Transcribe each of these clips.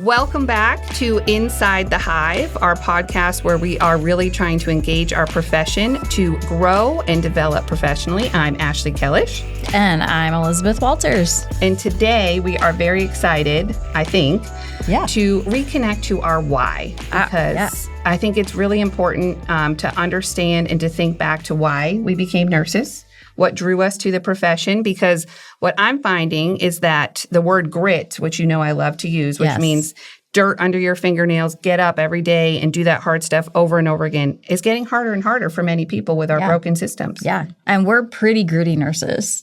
Welcome back to Inside the Hive, our podcast where we are really trying to engage our profession to grow and develop professionally. I'm Ashley Kellish. And I'm Elizabeth Walters. And today we are very excited, I think, to reconnect to our why. Because I think it's really important to understand and to think back to why we became nurses. What drew us to the profession, because what I'm finding is that the word grit, which you know I love to use, which means dirt under your fingernails, get up every day and do that hard stuff over and over again, is getting harder and harder for many people with our broken systems. Yeah. And we're pretty gritty nurses.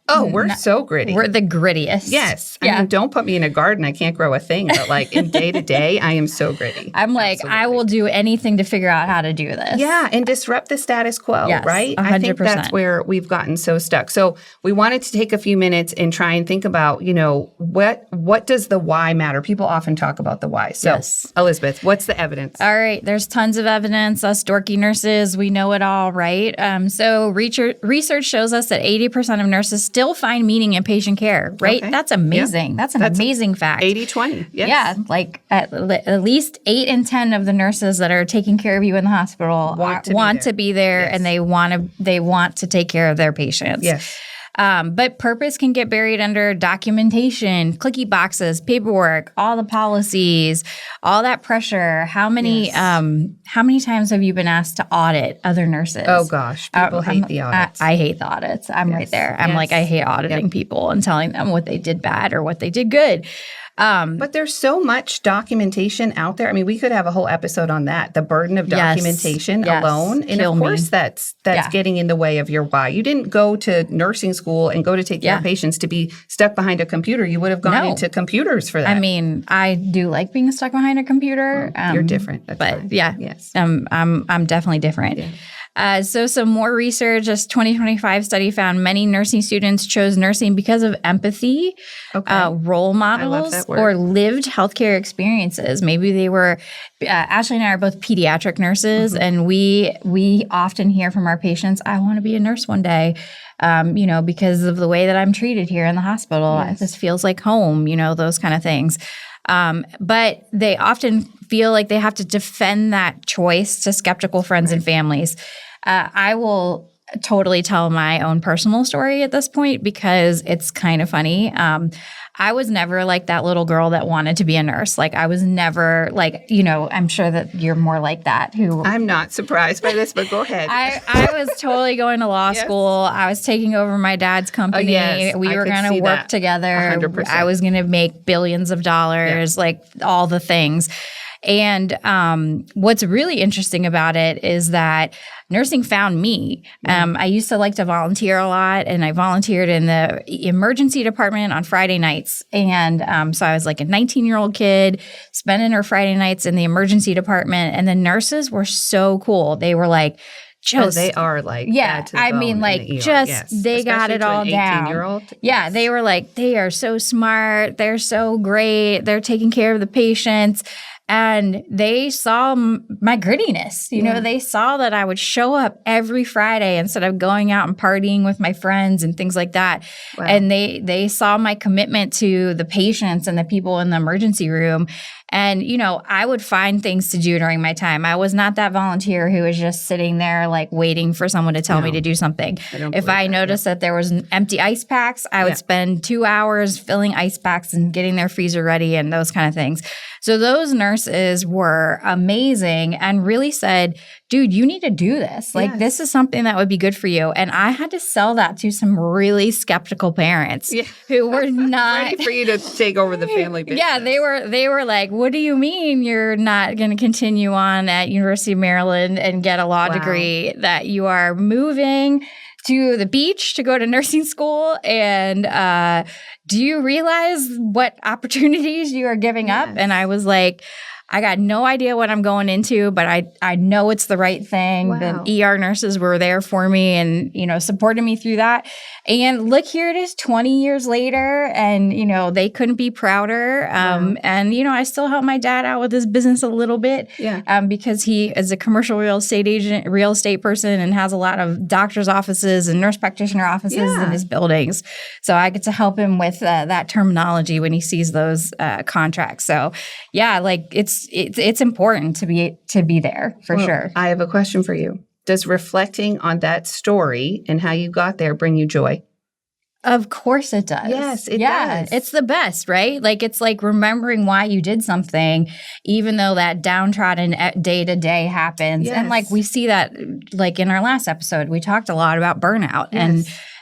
We're so gritty. We're the grittiest. Yes. I mean, don't put me in a garden. I can't grow a thing. But in day to day, I am so gritty. I'm absolutely. I will do anything to figure out how to do this. Yeah. And disrupt the status quo, right? 100%. I think that's where we've gotten so stuck. So we wanted to take a few minutes and try and think about, what does the why matter? People often talk about the why. So Elizabeth, what's the evidence? All right. There's tons of evidence. Us dorky nurses, we know it all, right? So research shows us that 80% of nurses still find meaning in patient care, right? Okay. That's amazing. Yeah. That's an amazing fact. 80-20. Yes. Yeah. At least 8 in 10 of the nurses that are taking care of you in the hospital want to be there and they want to take care of their patients. Yes. But purpose can get buried under documentation, clicky boxes, paperwork, all the policies, all that pressure. How many times have you been asked to audit other nurses? Oh gosh, people hate the audits. I hate the audits. I'm right there. I'm I hate auditing people and telling them what they did bad or what they did good. But there's so much documentation out there. I mean, we could have a whole episode on that, the burden of documentation alone. And of course, that's getting in the way of your why. You didn't go to nursing school and go to take care of patients to be stuck behind a computer. You would have gone into computers for that. I mean, I do like being stuck behind a computer. You're different. That's but fine. Yes. I'm definitely different. Yeah. So some more research, this 2025 study found many nursing students chose nursing because of empathy, role models, or lived healthcare experiences. Maybe they were, Ashley and I are both pediatric nurses, and we often hear from our patients, I want to be a nurse one day, because of the way that I'm treated here in the hospital. Yes. This feels like home, those kind of things. But they often feel like they have to defend that choice to skeptical friends and families. I will totally tell my own personal story at this point because it's kind of funny. I was never like that little girl that wanted to be a nurse. I was never I'm sure that you're more like that. I'm not surprised by this, but go ahead. I was totally going to law school. I was taking over my dad's company. We were going to work together. 100%. I was going to make billions of dollars, all the things. And what's really interesting about it is that nursing found me. I used to like to volunteer a lot, and I volunteered in the emergency department on Friday nights. And so I was like a 19-year-old kid spending her Friday nights in the emergency department. And the nurses were so cool. They were like, they are they got it all down. Yeah, they were like, they are so smart. They're so great. They're taking care of the patients. And they saw my grittiness. They saw that I would show up every Friday instead of going out and partying with my friends and things like that. Wow. And they saw my commitment to the patients and the people in the emergency room. And, I would find things to do during my time. I was not that volunteer who was just sitting there waiting for someone to tell me to do something. If I noticed that there was empty ice packs, I would spend 2 hours filling ice packs and getting their freezer ready and those kind of things. So those nurses were amazing and really said, dude, you need to do this. This is something that would be good for you. And I had to sell that to some really skeptical parents who were not ready for you to take over the family business. Yeah, they were like, what do you mean you're not going to continue on at University of Maryland and get a law degree, that you are moving to the beach to go to nursing school? And do you realize what opportunities you are giving up? And I was like, I got no idea what I'm going into, but I know it's the right thing. Wow. The ER nurses were there for me and, supported me through that. And look, here it is 20 years later, and, they couldn't be prouder. And, I still help my dad out with his business a little bit because he is a commercial real estate person and has a lot of doctor's offices and nurse practitioner offices in his buildings. So I get to help him with with that terminology when he sees those contracts. So yeah, like it's important to be there for sure. I have a question for you. Does reflecting on that story and how you got there bring you joy? Of course it does. Yes, it does. It's the best, right? Like it's like remembering why you did something, even though that downtrodden day-to-day happens. Yes. And like we see that like in our last episode, we talked a lot about burnout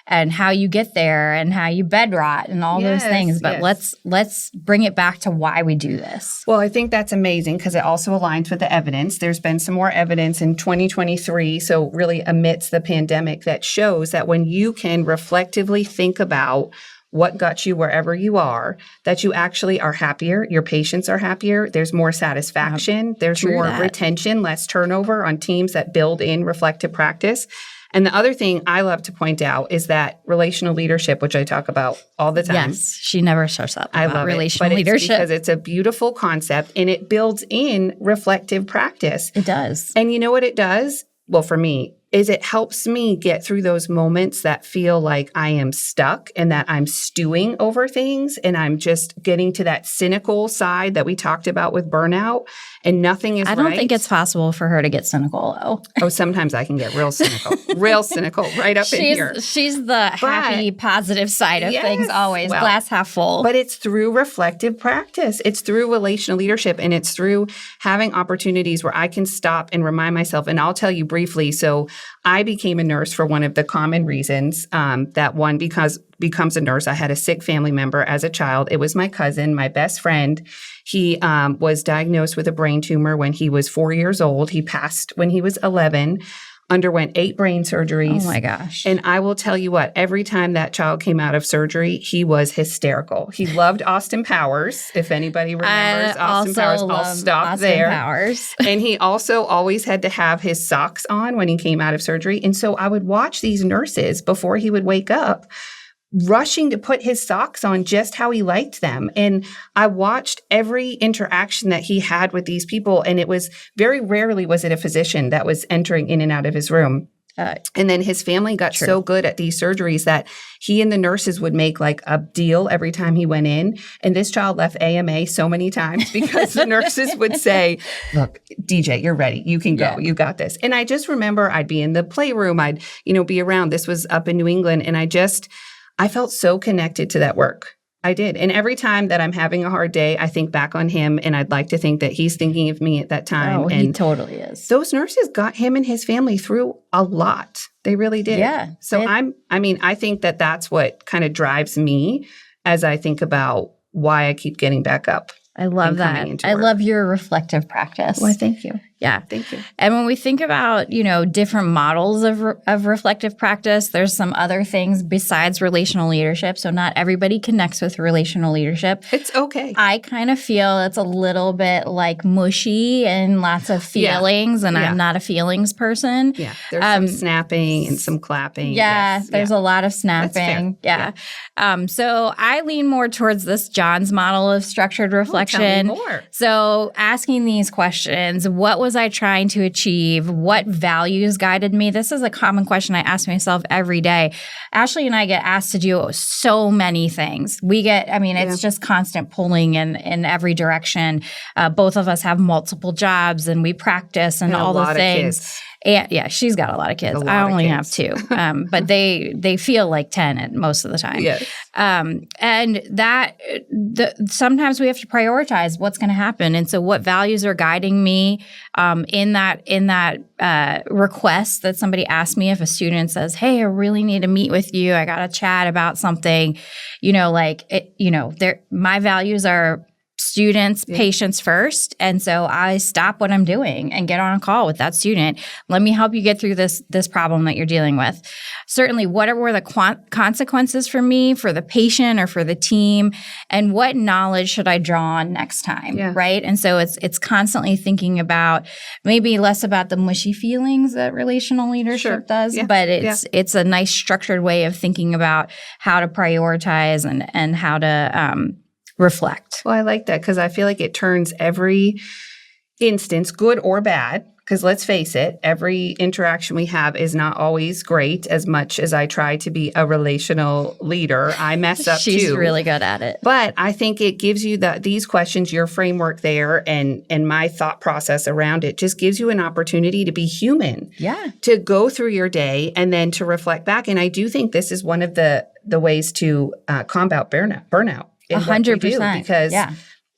and how you get there and how you bed rot and all those things. But let's bring it back to why we do this. Well, I think that's amazing because it also aligns with the evidence. There's been some more evidence in 2023, so really amidst the pandemic, that shows that when you can reflectively think about what got you wherever you are, that you actually are happier, your patients are happier, there's more satisfaction, there's more retention, less turnover on teams that build in reflective practice. And the other thing I love to point out is that relational leadership, which I talk about all the time. Yes, she never shuts up I about love relational it, but leadership. because it's a beautiful concept and it builds in reflective practice. It does. And you know what it does? Well, for me, is it helps me get through those moments that feel like I am stuck and that I'm stewing over things and I'm just getting to that cynical side that we talked about with burnout and nothing is right. I don't think it's possible for her to get cynical, though. Oh, sometimes I can get real cynical right up in here. She's the happy, positive side of things always, glass half full. But it's through reflective practice. It's through relational leadership, and it's through having opportunities where I can stop and remind myself. And I'll tell you briefly, so I became a nurse for one of the common reasons that one becomes a nurse. I had a sick family member as a child. It was my cousin, my best friend. He was diagnosed with a brain tumor when he was 4 years old. He passed when he was 11, underwent 8 brain surgeries. Oh my gosh. And I will tell you what, every time that child came out of surgery, he was hysterical. He loved Austin Powers. If anybody remembers Austin Powers, I'll stop Austin there. Powers. And he also always had to have his socks on when he came out of surgery. And so I would watch these nurses before he would wake up, rushing to put his socks on just how he liked them. And I watched every interaction that he had with these people. And it was very rarely was it a physician that was entering in and out of his room. And then his family got so good at these surgeries that he and the nurses would make like a deal every time he went in. And this child left AMA so many times because the nurses would say, look, DJ, you're ready. You can go. You got this. And I just remember I'd be in the playroom. I'd, be around. This was up in New England. And I felt so connected to that work. I did. And every time that I'm having a hard day, I think back on him, and I'd like to think that he's thinking of me at that time. Oh, and he totally is. Those nurses got him and his family through a lot. They really did. Yeah. So I think that that's what kind of drives me as I think about why I keep getting back up. I love that. I love your reflective practice. Well, thank you. Yeah. Thank you. And when we think about, different models of reflective practice, there's some other things besides relational leadership. So not everybody connects with relational leadership. It's okay. I kind of feel it's a little bit like mushy and lots of feelings, and I'm not a feelings person. Yeah. There's some snapping and some clapping. Yeah. There's a lot of snapping. Yeah. So I lean more towards this John's model of structured reflection. Tell me more. So asking these questions, what was I trying to achieve? What values guided me? This is a common question I ask myself every day. Ashley and I get asked to do so many things. It's just constant pulling in every direction. Both of us have multiple jobs and we practice and all the things. And she's got a lot of kids. I only have 2, but they feel like 10 at most of the time. Yes. And sometimes we have to prioritize what's going to happen. And so what values are guiding me in that request that somebody asked me. If a student says, hey, I really need to meet with you, I got to chat about something, my values are students, patients first. And so I stop what I'm doing and get on a call with that student. Let me help you get through this problem that you're dealing with. Certainly, what were the consequences for me, for the patient, or for the team? And what knowledge should I draw on next time, right? And so it's constantly thinking about maybe less about the mushy feelings that relational leadership does, but it's a nice structured way of thinking about how to prioritize and how to reflect. Well, I like that because I feel like it turns every instance, good or bad, because let's face it, every interaction we have is not always great. As much as I try to be a relational leader, I mess up She's too. really good at it. But I think it gives you these questions, your framework there, and my thought process around it just gives you an opportunity to be human. Yeah. To go through your day and then to reflect back. And I do think this is one of the ways to combat burnout. 100%. Because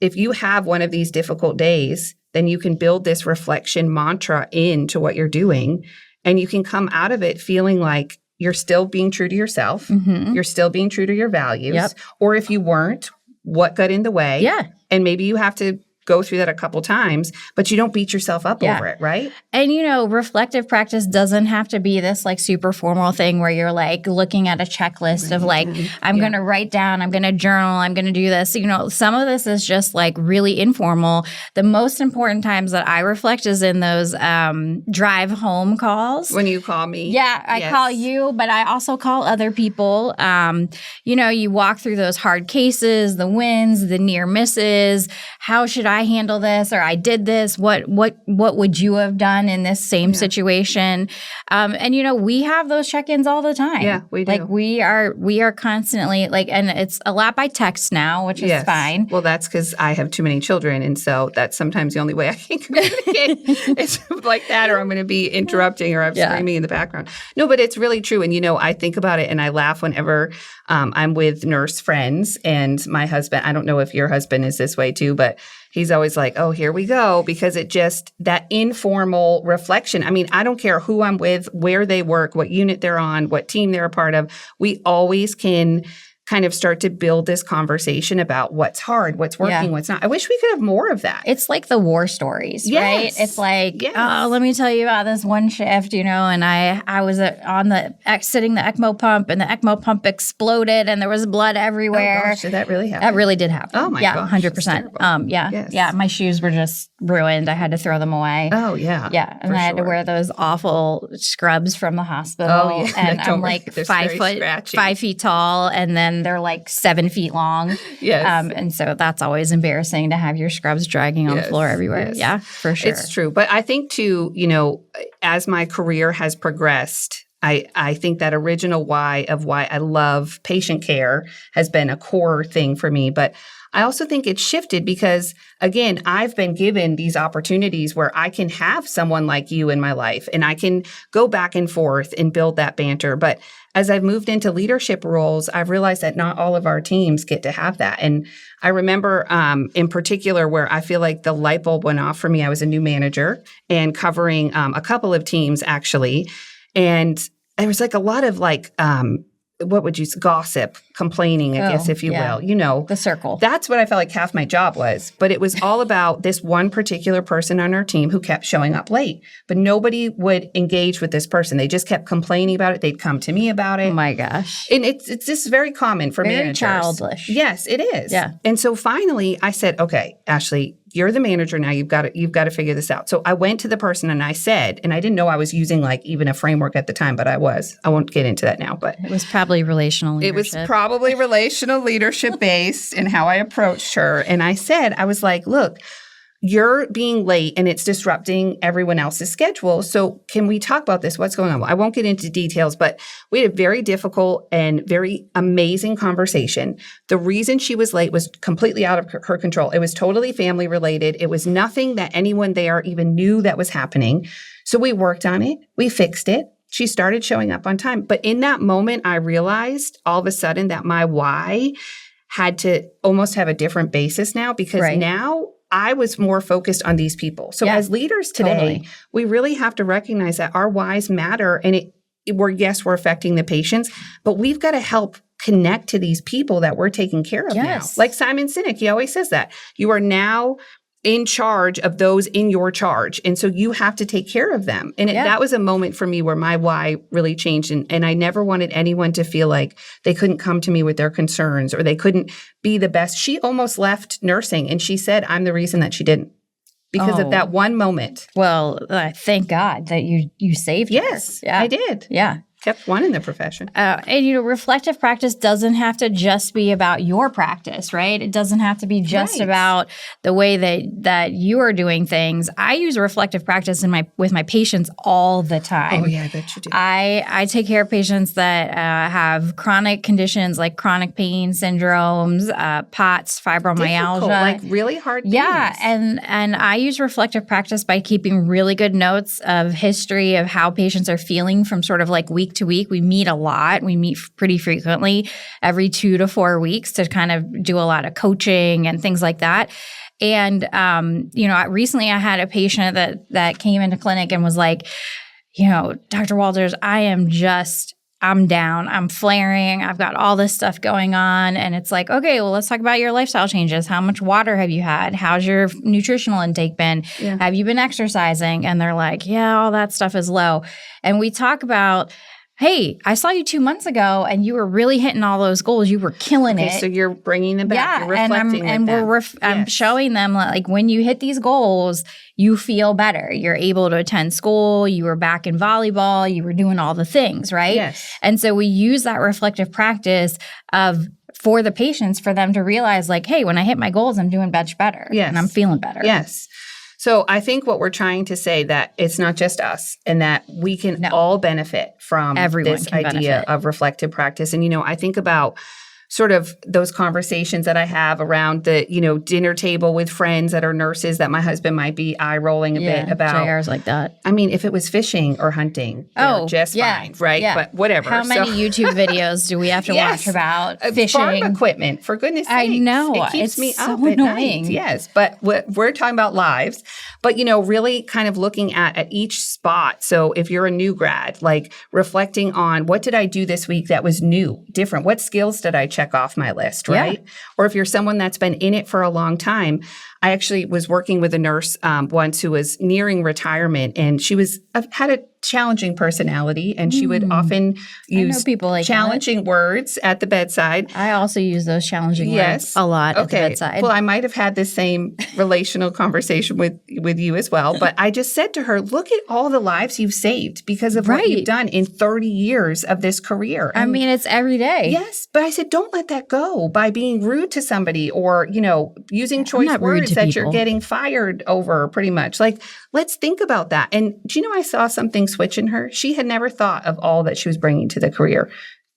if you have one of these difficult days, then you can build this reflection mantra into what you're doing, and you can come out of it feeling like you're still being true to yourself. You're still being true to your values. Or if you weren't, what got in the way? Yeah. And maybe you have to go through that a couple times, but you don't beat yourself up over it, right? And, reflective practice doesn't have to be this like super formal thing where you're like looking at a checklist of like, I'm going to write down, I'm going to journal, I'm going to do this. Some of this is just like really informal. The most important times that I reflect is in those drive home calls. When you call me. Yeah, I call you, but I also call other people. You walk through those hard cases, the wins, the near misses. How should I handle this? Or I did this. What would you have done in this same situation? And we have those check-ins all the time. Yeah, we do. Like we are constantly like, and it's a lot by text now, which is fine. Well, that's because I have too many children, and so that's sometimes the only way I can communicate. It's like that, or I'm going to be interrupting, or I'm screaming in the background. No, but it's really true. And I think about it, and I laugh whenever I'm with nurse friends, and my husband. I don't know if your husband is this way too, but he's always like, oh, here we go, because it just, that informal reflection. I mean, I don't care who I'm with, where they work, what unit they're on, what team they're a part of. We always can kind of start to build this conversation about what's hard, what's working, what's not. I wish we could have more of that. It's like the war stories, right? It's like, oh, let me tell you about this one shift, and I was sitting the ECMO pump, and the ECMO pump exploded, and there was blood everywhere. Oh gosh, did that really happen? That really did happen. Oh my gosh. 100%. Yeah, my shoes were just ruined. I had to throw them away. Oh yeah. Yeah, and I had to wear those awful scrubs from the hospital. Oh yeah. And I'm like 5 feet tall, and then they're like 7 feet long. Yes. And so that's always embarrassing to have your scrubs dragging on the floor everywhere. Yes. Yeah, for sure. It's true. But I think too, as my career has progressed, I think that original why of why I love patient care has been a core thing for me. But I also think it's shifted because, again, I've been given these opportunities where I can have someone like you in my life, and I can go back and forth and build that banter. But as I've moved into leadership roles, I've realized that not all of our teams get to have that. And I remember in particular where I feel like the light bulb went off for me. I was a new manager and covering a couple of teams, actually. And there was like a lot of gossip, complaining, I guess, if you will. The circle. That's what I felt like half my job was. But it was all about this one particular person on our team who kept showing up late. But nobody would engage with this person. They just kept complaining about it. They'd come to me about it. Oh my gosh. And it's just very common for very managers. Childish. Yes, it is. Yeah. And so finally I said, okay, Ashley, you're the manager now. You've got to figure this out. So I went to the person and I said, and I didn't know I was using like even a framework at the time, but I was. I won't get into that now, but it was probably relational leadership. It was probably relational leadership based in how I approached her. And I said, I was like, look, you're being late and it's disrupting everyone else's schedule. So can we talk about this? What's going on? Well, I won't get into details, but we had a very difficult and very amazing conversation. The reason she was late was completely out of her control. It was totally family related. It was nothing that anyone there even knew that was happening. So we worked on it. We fixed it. She started showing up on time. But in that moment, I realized all of a sudden that my why had to almost have a different basis now, because now I was more focused on these people. So as leaders today, we really have to recognize that our whys matter, and we're affecting the patients, but we've got to help connect to these people that we're taking care of now. Like Simon Sinek, he always says that. You are now in charge of those in your charge. And so you have to take care of them. And that was a moment for me where my why really changed. And I never wanted anyone to feel like they couldn't come to me with their concerns or they couldn't be the best. She almost left nursing and she said, I'm the reason that she didn't. Because of that one moment. Well, thank God that you saved her. Yes, I did. Yeah. kept one in the profession. And reflective practice doesn't have to just be about your practice, right? It doesn't have to be just about the way that you are doing things. I use reflective practice with my patients all the time. Oh yeah, I bet you do. I take care of patients that have chronic conditions like chronic pain syndromes, POTS, fibromyalgia, like really hard things. Yeah, and I use reflective practice by keeping really good notes of history of how patients are feeling from sort of like week to week. We meet a lot. We meet pretty frequently, every 2 to 4 weeks, to kind of do a lot of coaching and things like that. And recently I had a patient that came into clinic and was like, Dr. Walters, I'm down. I'm flaring. I've got all this stuff going on. And it's like, okay, well, let's talk about your lifestyle changes. How much water have you had? How's your nutritional intake been? Yeah. Have you been exercising? And they're like, yeah, all that stuff is low. And we talk about, hey, I saw you 2 months ago and you were really hitting all those goals. You were killing it. So you're bringing them back. You're reflecting I'm showing them like when you hit these goals, you feel better. You're able to attend school. You were back in volleyball. You were doing all the things, right? Yes. And so we use that reflective practice for the patients, for them to realize like, hey, when I hit my goals, I'm doing much better. Yes. And I'm feeling better. Yes. So I think what we're trying to say that it's not just us, and that we can all benefit from this idea of reflective practice. And, I think about sort of those conversations that I have around the, dinner table with friends that are nurses that my husband might be eye rolling a bit about. JR's like that. I mean, if it was fishing or hunting, they're just fine, right? Yeah. But whatever. How many YouTube videos do we have to watch about fishing? Farm equipment, for goodness sake. I know. It keeps me so up annoying. at night. Yes. But we're talking about lives. But, really kind of looking at each spot. So if you're a new grad, like reflecting on what did I do this week that was new, different? What skills did I check off my list, right? Yeah. Or if you're someone that's been in it for a long time. I actually was working with a nurse once who was nearing retirement, and she had a challenging personality, and she would often use people like challenging words at the bedside. I also use those challenging words a lot at the bedside. Well, I might have had the same relational conversation with you as well, but I just said to her, look at all the lives you've saved because of what you've done in 30 years of this career. And, I mean, it's every day. Yes, but I said, don't let that go by being rude to somebody or, using choice words that you're getting fired over, pretty much. Like, let's think about that. And do you know, I saw something switch in her. She had never thought of all that she was bringing to the career.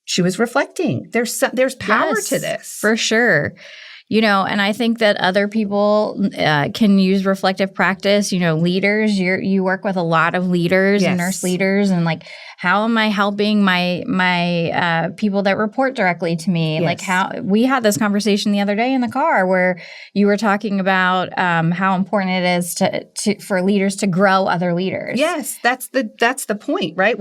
She was reflecting. There's power to this. For sure. And I think that other people can use reflective practice. Leaders, you work with a lot of leaders and nurse leaders, and like, how am I helping my people that report directly to me? Yes. Like, how we had this conversation the other day in the car where you were talking about how important it is for leaders to grow other leaders. Yes, that's the point, right?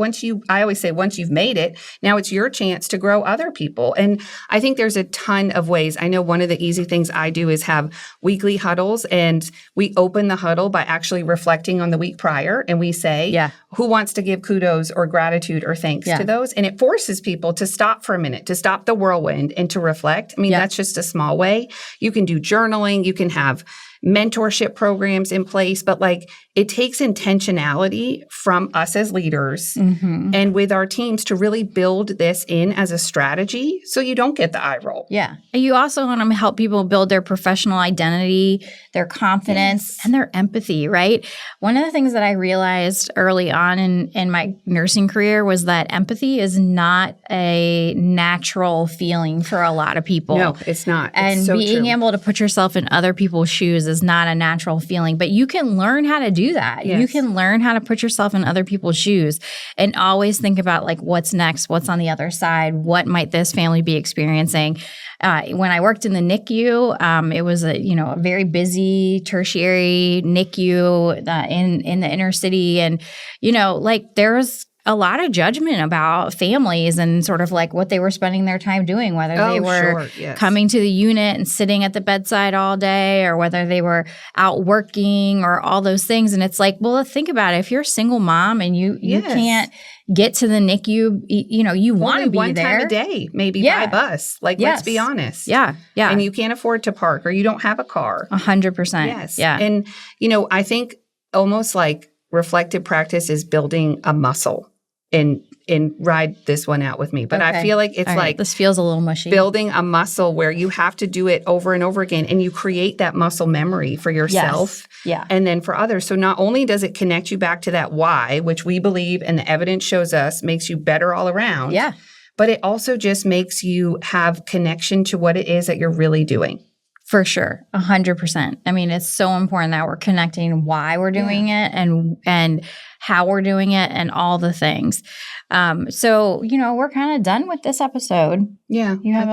I always say, once you've made it, now it's your chance to grow other people. And I think there's a ton of ways. I know one of the easy things I do is have weekly huddles, and we open the huddle by actually reflecting on the week prior, and we say, who wants to give kudos or gratitude or thanks to those? And it forces people to stop for a minute, to stop the whirlwind and to reflect. I mean, that's just a small way. You can do journaling, you can have mentorship programs in place, but like, it takes intentionality from us as leaders and with our teams to really build this in as a strategy so you don't get the eye roll. Yeah. And you also want to help people build their professional identity, their confidence, and their empathy, right? One of the things that I realized early on in my nursing career was that empathy is not a natural feeling for a lot of people. No, it's not. And it's so being true. able to put yourself in other people's shoes is not a natural feeling, but you can learn how to do that. Yes. You can learn how to put yourself in other people's shoes and always think about like, what's next? What's on the other side? What might this family be experiencing? When I worked in the NICU, it was a very busy tertiary NICU in the inner city, and there was a lot of judgment about families and sort of like what they were spending their time doing, whether they were coming to the unit and sitting at the bedside all day, or whether they were out working, or all those things. And it's like, well, think about it. If you're a single mom and you can't get to the NICU, you want to be one there. time a day, maybe by bus. Like, let's be honest. Yeah. And you can't afford to park, or you don't have a car. 100%. Yes. Yeah. And, I think almost like reflective practice is building a muscle. And and ride this one out with me. But I feel like it's like this feels a little mushy. Building a muscle where you have to do it over and over again, and you create that muscle memory for yourself and then for others. So not only does it connect you back to that why, which we believe and the evidence shows us makes you better all around. Yeah. But it also just makes you have connection to what it is that you're really doing. For sure. 100%. I mean, it's so important that we're connecting why we're doing it and how we're doing it and all the things. So, we're kind of done with this episode. Yeah. You have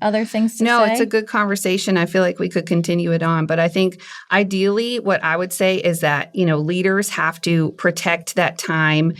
other things to say? No, it's a good conversation. I feel like we could continue it on. But I think ideally what I would say is that, leaders have to protect that time,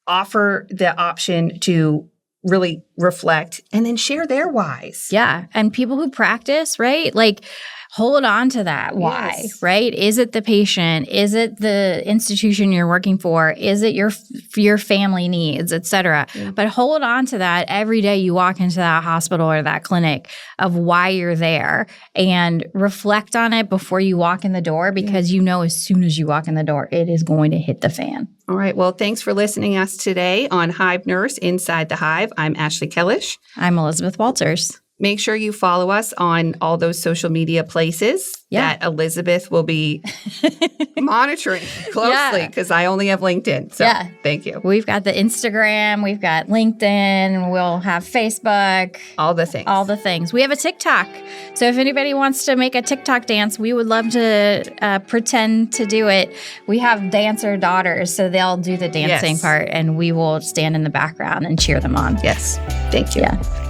offer the option to really reflect and then share their whys. Yeah. And people who practice, right? Like hold on to that why, right? Is it the patient? Is it the institution you're working for? Is it your family needs, et cetera? Yeah. But hold on to that every day you walk into that hospital or that clinic of why you're there and reflect on it before you walk in the door because as soon as you walk in the door, it is going to hit the fan. All right. Well, thanks for listening to us today on HIVE Nurse, Inside the Hive. I'm Ashley Kellish. I'm Elizabeth Walters. Make sure you follow us on all those social media places that Elizabeth will be monitoring closely because I only have LinkedIn. So thank you. We've got the Instagram, we've got LinkedIn, we'll have Facebook. All the things. We have a TikTok. So if anybody wants to make a TikTok dance, we would love to pretend to do it. We have dancer daughters, so they'll do the dancing part and we will stand in the background and cheer them on. Yes. Thank you. Yeah.